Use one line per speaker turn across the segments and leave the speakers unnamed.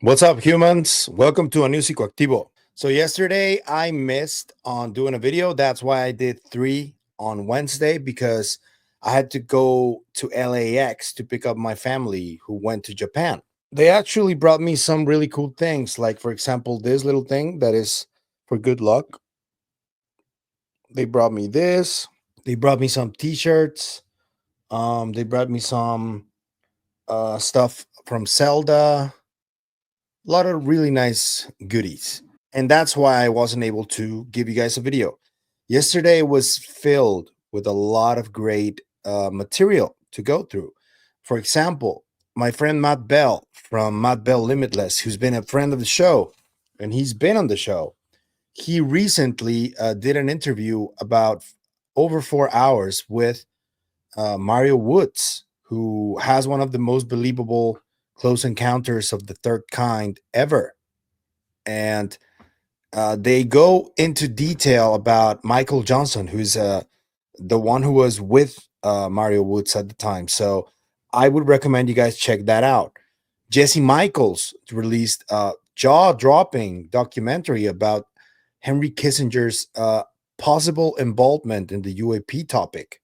What's up, humans? Welcome to a new Psicoactivo. So yesterday I missed on doing a video. That's why I did 3 on Wednesday, because I had to go to LAX to pick up my family who went to Japan. They actually brought me some really cool things, like, for example, this little thing that is for good luck. They brought me this. They brought me some t-shirts. They brought me some stuff from Zelda. A lot of really nice goodies. And that's why I wasn't able to give you guys a video. Yesterday was filled with a lot of great material to go through. For example, my friend Matt Bell from Matt Bell Limitless, who's been a friend of the show, and he's been on the show. He recently did an interview about over 4 hours with Mario Woods, who has one of the most believable close encounters of the third kind ever. And they go into detail about Michael Johnson, who's the one who was with Mario Woods at the time. So I would recommend you guys check that out. Jesse Michaels released a jaw-dropping documentary about Henry Kissinger's possible involvement in the UAP topic.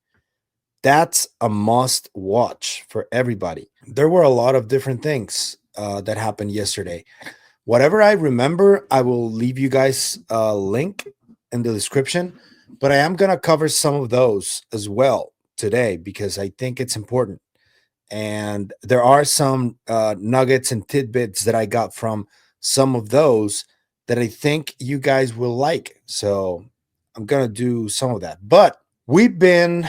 That's a must watch for everybody. There were a lot of different things that happened yesterday. Whatever I remember, I will leave you guys a link in the description, but I am going to cover some of those as well today because I think it's important. And there are some nuggets and tidbits that I got from some of those that I think you guys will like. So I'm going to do some of that. But we've been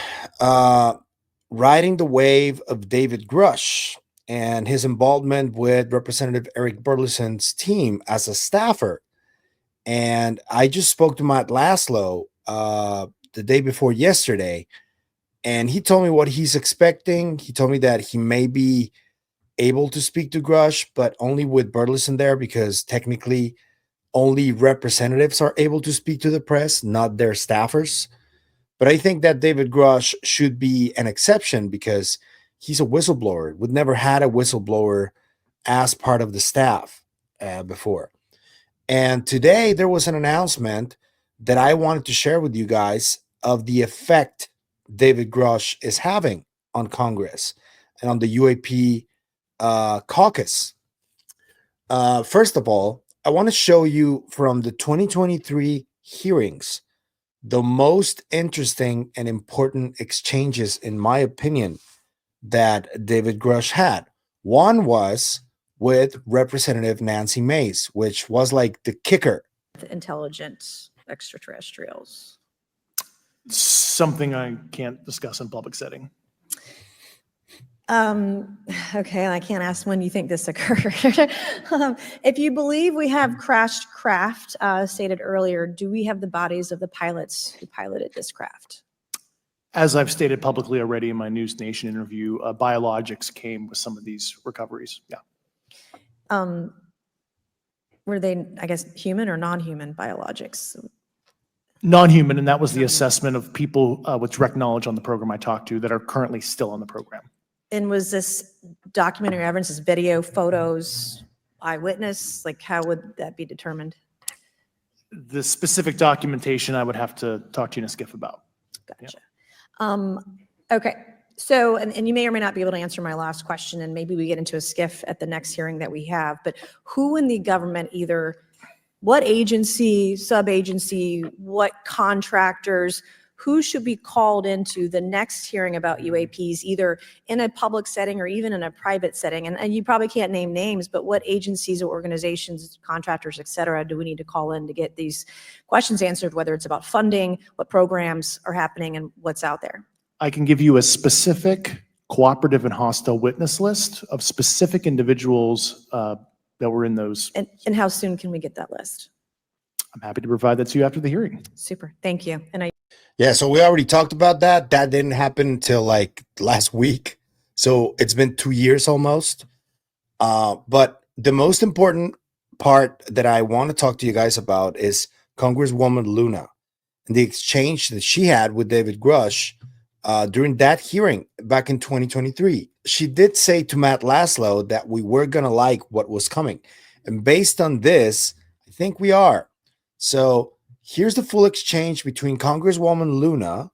riding the wave of David Grusch and his involvement with Representative Eric Burleson's team as a staffer. And I just spoke to Matt Laszlo the day before yesterday, and he told me what he's expecting. He told me that he may be able to speak to Grusch, but only with Burleson there, because technically only representatives are able to speak to the press, not their staffers. But I think that David Grusch should be an exception because he's a whistleblower. We've never had a whistleblower as part of the staff before. And today there was an announcement that I wanted to share with you guys of the effect David Grusch is having on Congress and on the UAP caucus. First of all, I want to show you from the 2023 hearings the most interesting and important exchanges, in my opinion, that David Grusch had. One was with Representative Nancy Mace, which was like the kicker.
Intelligent extraterrestrials.
Something I can't discuss in public setting.
Okay, I can't ask when you think this occurred. If you believe we have crashed craft, stated earlier, do we have the bodies of the pilots who piloted this craft?
As I've stated publicly already in my News Nation interview, biologics came with some of these recoveries. Yeah.
Were they, I guess, human or non-human biologics?
Non-human, and that was the assessment of people with direct knowledge on the program I talked to that are currently still on the program.
And was this documentary evidence, this video, photos, eyewitness? Like, how would that be determined?
The specific documentation I would have to talk to you in a SCIF about.
Gotcha. Yeah. Okay. So, and you may or may not be able to answer my last question, and maybe we get into a SCIF at the next hearing that we have, but who in the government, either what agency, sub-agency, what contractors, who should be called into the next hearing about UAPs, either in a public setting or even in a private setting? And you probably can't name names, but what agencies or organizations, contractors, et cetera, do we need to call in to get these questions answered, whether it's about funding, what programs are happening, and what's out there?
I can give you a specific cooperative and hostile witness list of specific individuals that were in those.
And how soon can we get that list?
I'm happy to provide that to you after the hearing.
Super. Thank you.
Yeah, so we already talked about that. That didn't happen until like last week. So it's been 2 years almost. But the most important part that I want to talk to you guys about is Congresswoman Luna and the exchange that she had with David Grusch during that hearing back in 2023. She did say to Matt Laszlo that we were going to like what was coming. And based on this, I think we are. So here's the full exchange between Congresswoman Luna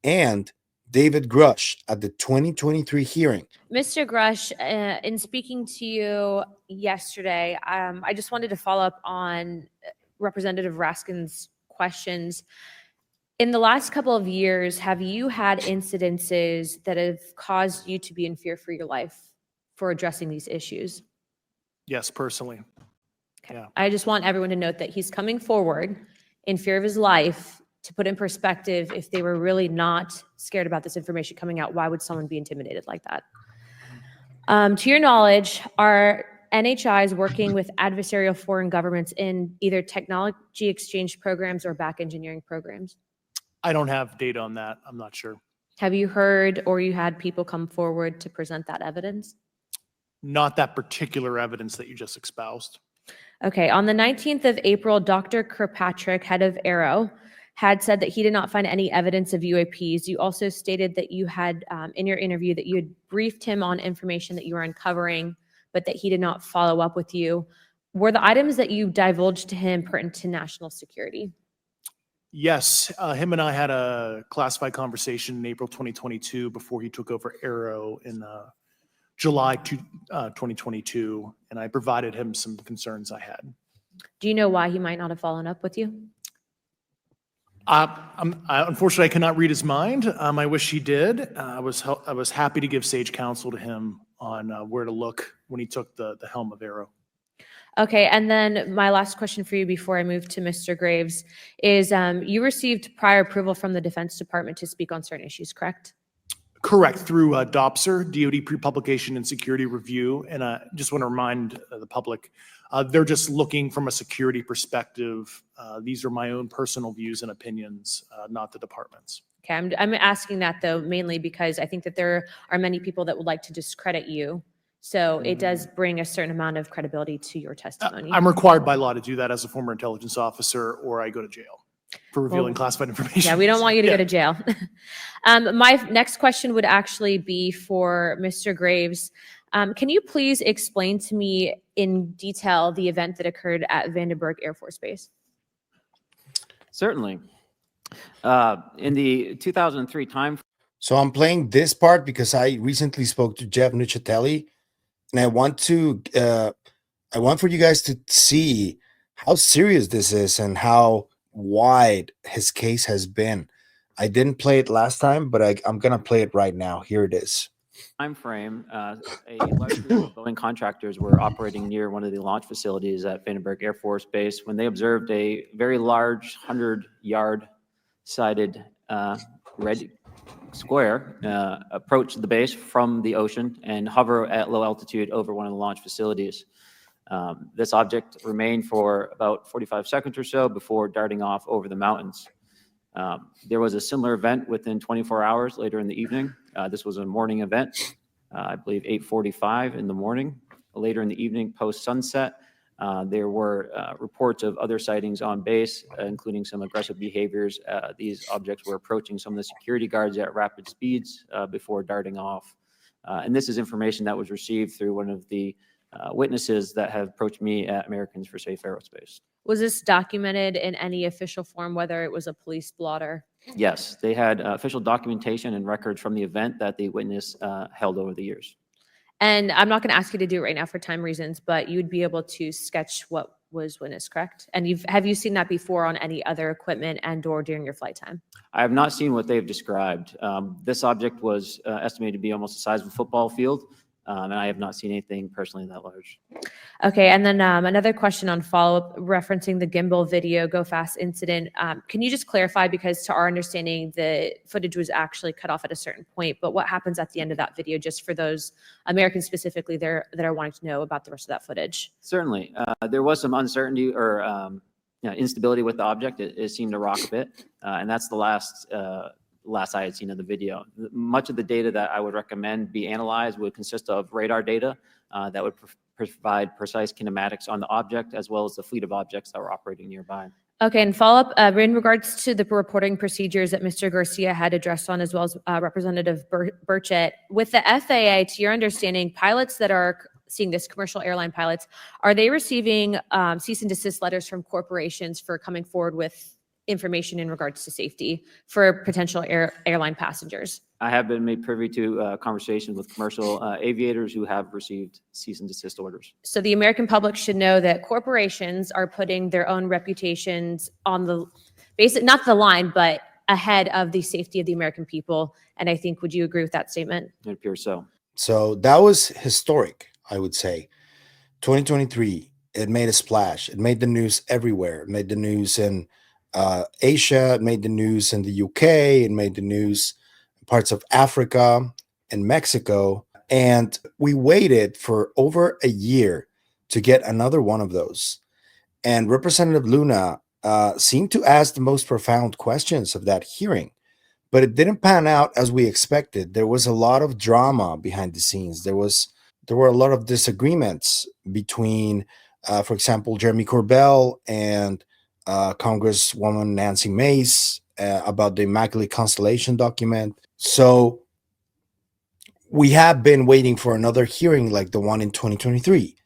and David Grusch at the 2023 hearing.
Mr. Grusch, in speaking to you yesterday, I just wanted to follow up on Representative Raskin's questions. In the last couple of years, have you had incidences that have caused you to be in fear for your life for addressing these issues?
Yes, personally.
Okay.
Yeah.
I just want everyone to note that he's coming forward in fear of his life. To put in perspective, if they were really not scared about this information coming out, why would someone be intimidated like that? To your knowledge, are NHIs working with adversarial foreign governments in either technology exchange programs or back engineering programs?
I don't have data on that. I'm not sure.
Have you heard or you had people come forward to present that evidence?
Not that particular evidence that you just espoused.
Okay, on the 19th of April, Dr. Kirkpatrick, head of Aero, had said that he did not find any evidence of UAPs. You also stated that you had, in your interview, that you had briefed him on information that you were uncovering, but that he did not follow up with you. Were the items that you divulged to him pertinent to national security?
Yes, him and I had a classified conversation in April 2022 before he took over Aero in July 2022, and I provided him some concerns I had.
Do you know why he might not have followed up with you?
Unfortunately, I cannot read his mind. I wish he did. I was happy to give sage counsel to him on where to look when he took the helm of Aero.
Okay, and then my last question for you before I move to Mr. Graves is you received prior approval from the Defense Department to speak on certain issues, correct?
Correct, through DOPSR, DoD Pre-Publication and Security Review. And I just want to remind the public, they're just looking from a security perspective. These are my own personal views and opinions, not the department's.
Okay, I'm asking that though mainly because I think that there are many people that would like to discredit you. So it does bring a certain amount of credibility to your testimony.
I'm required by law to do that as a former intelligence officer, or I go to jail for revealing classified information.
Yeah, we don't want you to go to jail. My next question would actually be for Mr. Graves. Can you please explain to me in detail the event that occurred at Vandenberg Air Force Base?
Certainly. In the 2003 time.
So I'm playing this part because I recently spoke to Jeff Nuccitelli, and I want for you guys to see how serious this is and how wide his case has been. I didn't play it last time, but I'm gonna play it right now. Here it is.
Time frame, a large group of Boeing contractors were operating near one of the launch facilities at Vandenberg Air Force Base when they observed a very large 100-yard sided red square approach the base from the ocean and hover at low altitude over one of the launch facilities. This object remained for about 45 seconds or so before darting off over the mountains. There was a similar event within 24 hours later in the evening. This was a morning event, I believe 8:45 in the morning. Later in the evening, post-sunset, there were reports of other sightings on base, including some aggressive behaviors. These objects were approaching some of the security guards at rapid speeds before darting off. And this is information that was received through one of the witnesses that have approached me at Americans for Safe Aerospace.
Was this documented in any official form, whether it was a police blotter?
Yes, they had official documentation and records from the event that the witness held over the years.
And I'm not going to ask you to do it right now for time reasons, but you'd be able to sketch what was witnessed, correct? And have you seen that before on any other equipment and or during your flight time?
I have not seen what they've described. This object was estimated to be almost the size of a football field. And I have not seen anything personally that large.
Okay, and then another question on follow-up referencing the gimbal video Go Fast incident. Can you just clarify, because to our understanding, the footage was actually cut off at a certain point, but what happens at the end of that video, just for those Americans specifically there that are wanting to know about the rest of that footage?
Certainly. There was some uncertainty or instability with the object. It seemed to rock a bit, and that's the last I had seen of the video. Much of the data that I would recommend be analyzed would consist of radar data that would provide precise kinematics on the object, as well as the fleet of objects that were operating nearby.
Okay, and follow-up in regards to the reporting procedures that Mr. Garcia had addressed on, as well as Representative Burchett, with the FAA, to your understanding, pilots that are seeing this, commercial airline pilots, are they receiving cease and desist letters from corporations for coming forward with information in regards to safety for potential airline passengers?
I have been made privy to conversations with commercial aviators who have received cease and desist orders.
So the American public should know that corporations are putting their own reputations on the basic, not the line, but ahead of the safety of the American people. And I think, would you agree with that statement?
It appears so.
So that was historic, I would say. 2023, it made a splash. It made the news everywhere. It made the news in Asia. It made the news in the UK. It made the news in parts of Africa and Mexico. And we waited for over a year to get another one of those. And Representative Luna seemed to ask the most profound questions of that hearing. But it didn't pan out as we expected. There was a lot of drama behind the scenes. There were a lot of disagreements between, for example, Jeremy Corbell and Congresswoman Nancy Mace about the Immaculate Constellation document. So we have been waiting for another hearing like the one in 2023.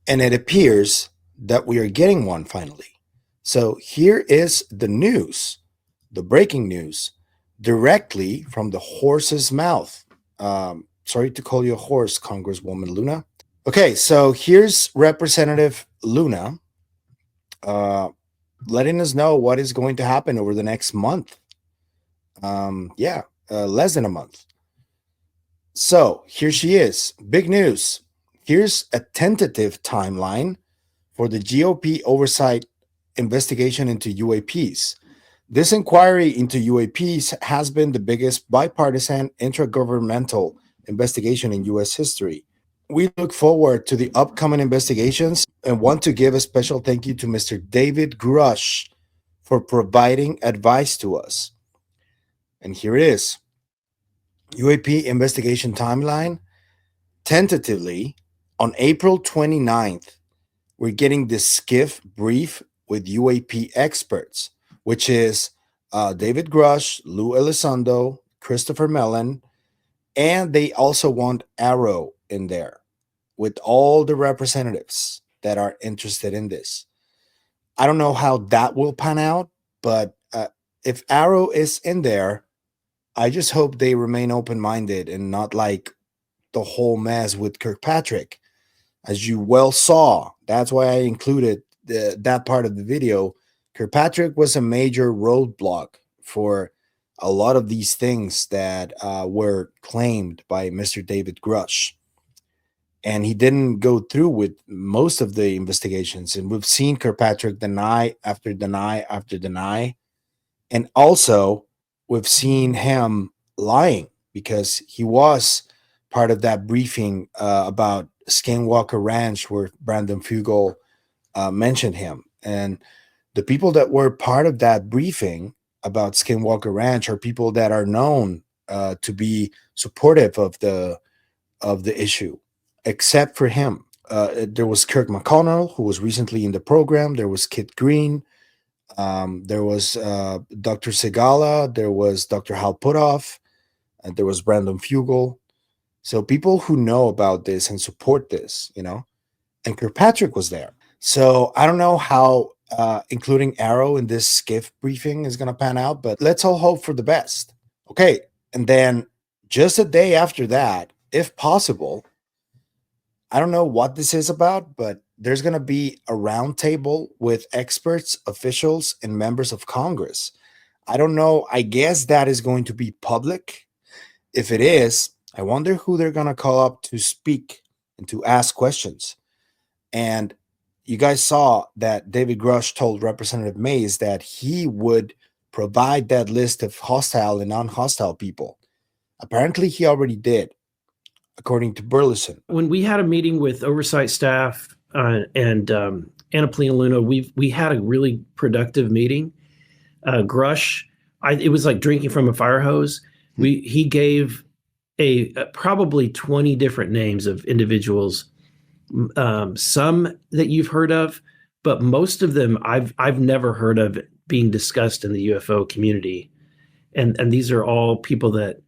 And it appears that we are getting one finally. So here is the news, the breaking news, directly from the horse's mouth. Sorry to call you a horse, Congresswoman Luna. Okay, so here's Representative Luna letting us know what is going to happen over the next month. Less than a month. So here she is. Big news. Here's a tentative timeline for the GOP oversight investigation into UAPs. This inquiry into UAPs has been the biggest bipartisan intergovernmental investigation in U.S. history. We look forward to the upcoming investigations and want to give a special thank you to Mr. David Grusch for providing advice to us. And here it is. UAP investigation timeline. Tentatively, on April 29th, we're getting the SCIF brief with UAP experts, which is David Grusch, Lou Elizondo, Christopher Mellon, and they also want Arrow in there with all the representatives that are interested in this. I don't know how that will pan out, but if Arrow is in there, I just hope they remain open-minded and not like the whole mess with Kirkpatrick. As you well saw, that's why I included that part of the video. Kirkpatrick was a major roadblock for a lot of these things that were claimed by Mr. David Grusch. And he didn't go through with most of the investigations. And we've seen Kirkpatrick deny after deny after deny. And also, we've seen him lying because he was part of that briefing about Skinwalker Ranch where Brandon Fugel mentioned him. And the people that were part of that briefing about Skinwalker Ranch are people that are known to be supportive of the issue, except for him. There was Kirk McConnell, who was recently in the program. There was Kit Green. There was Dr. Segala. There was Dr. Hal Puthoff. And there was Brandon Fugel. So people who know about this and support this, and Kirkpatrick was there. So I don't know how including Arrow in this SCIF briefing is going to pan out, but let's all hope for the best. Okay. And then just a day after that, if possible, I don't know what this is about, but there's going to be a roundtable with experts, officials, and members of Congress. I don't know. I guess that is going to be public. If it is, I wonder who they're going to call up to speak and to ask questions. And you guys saw that David Grusch told Representative Mays that he would provide that list of hostile and non-hostile people. Apparently, he already did, according to Burleson.
When we had a meeting with oversight staff and Anna Paulina Luna, we had a really productive meeting. Grusch, it was like drinking from a fire hose. He gave probably 20 different names of individuals, some that you've heard of, but most of them I've never heard of being discussed in the UFO community, and these are all people that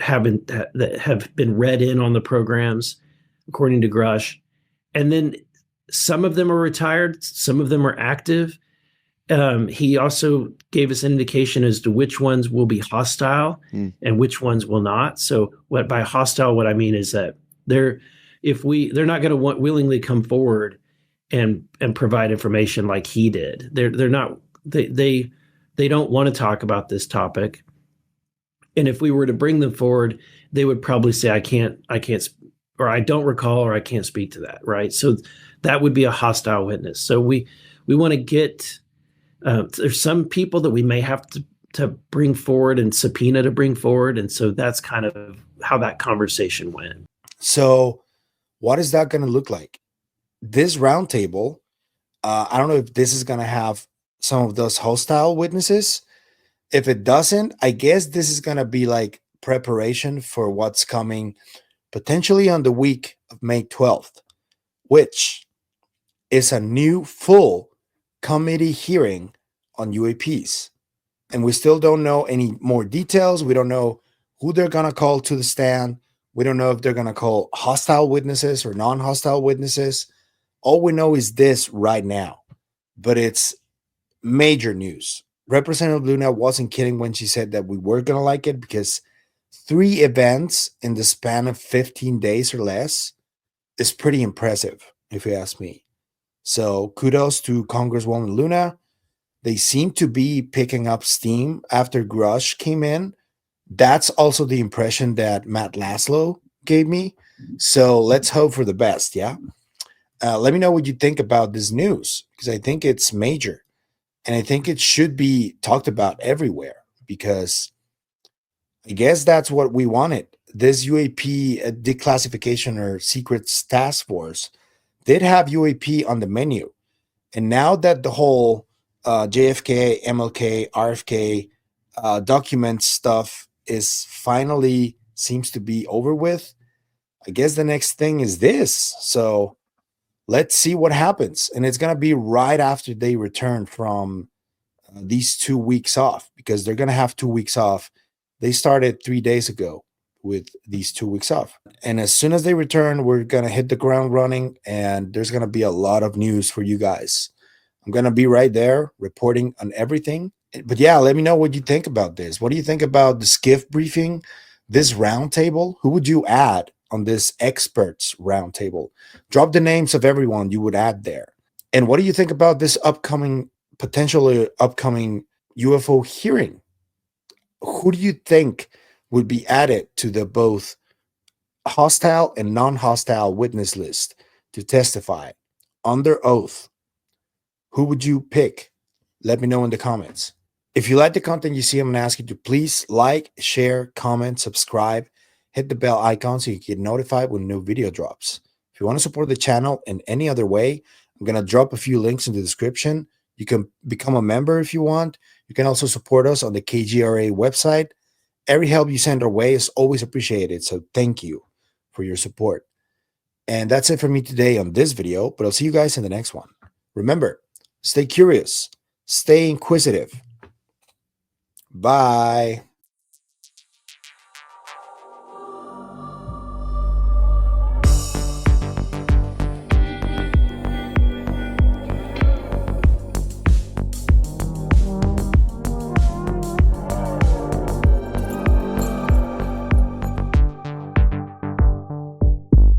have been read in on the programs. according to Grusch. And then some of them are retired, some of them are active. He also gave us an indication as to which ones will be hostile and which ones will not. So what by hostile, what I mean is that they're not going to willingly come forward and provide information like he did. They're not, they don't want to talk about this topic. And if we were to bring them forward, they would probably say, I can't, or I don't recall, or I can't speak to that. Right. So that would be a hostile witness. So we want to get, there's some people that we may have to bring forward and subpoena to bring forward. And so that's kind of how that conversation went.
So what is that going to look like? This roundtable, I don't know if this is going to have some of those hostile witnesses. If it doesn't, I guess this is going to be like preparation for what's coming potentially on the week of May 12th, which is a new full committee hearing on UAPs. And we still don't know any more details. We don't know who they're going to call to the stand. We don't know if they're going to call hostile witnesses or non-hostile witnesses. All we know is this right now, but it's major news. Representative Luna wasn't kidding when she said that we were going to like it, because 3 events in the span of 15 days or less is pretty impressive, if you ask me. So kudos to Congresswoman Luna. They seem to be picking up steam after Grusch came in. That's also the impression that Matt Laszlo gave me. So let's hope for the best, yeah? Let me know what you think about this news, because I think it's major. And I think it should be talked about everywhere, because I guess that's what we wanted. This UAP declassification or secrets task force did have UAP on the menu. And now that the whole JFK, MLK, RFK document stuff is finally seems to be over with, I guess the next thing is this. So let's see what happens. And it's going to be right after they return from these 2 weeks off, because they're going to have 2 weeks off. They started 3 days ago with these 2 weeks off. And as soon as they return, we're going to hit the ground running, and there's going to be a lot of news for you guys. I'm going to be right there reporting on everything. But yeah, let me know what you think about this. What do you think about the SCIF briefing, this roundtable? Who would you add on this experts roundtable? Drop the names of everyone you would add there. And what do you think about this potentially upcoming UFO hearing? Who do you think would be added to the both hostile and non-hostile witness list to testify under oath? Who would you pick? Let me know in the comments. If you like the content you see, I'm going to ask you to please like, share, comment, subscribe, hit the bell icon so you get notified when a new video drops. If you want to support the channel in any other way, I'm going to drop a few links in the description. You can become a member if you want. You can also support us on the KGRA website. Every help you send our way is always appreciated, so thank you for your support. And that's it for me today on this video, but I'll see you guys in the next one. Remember, stay curious, stay inquisitive. Bye.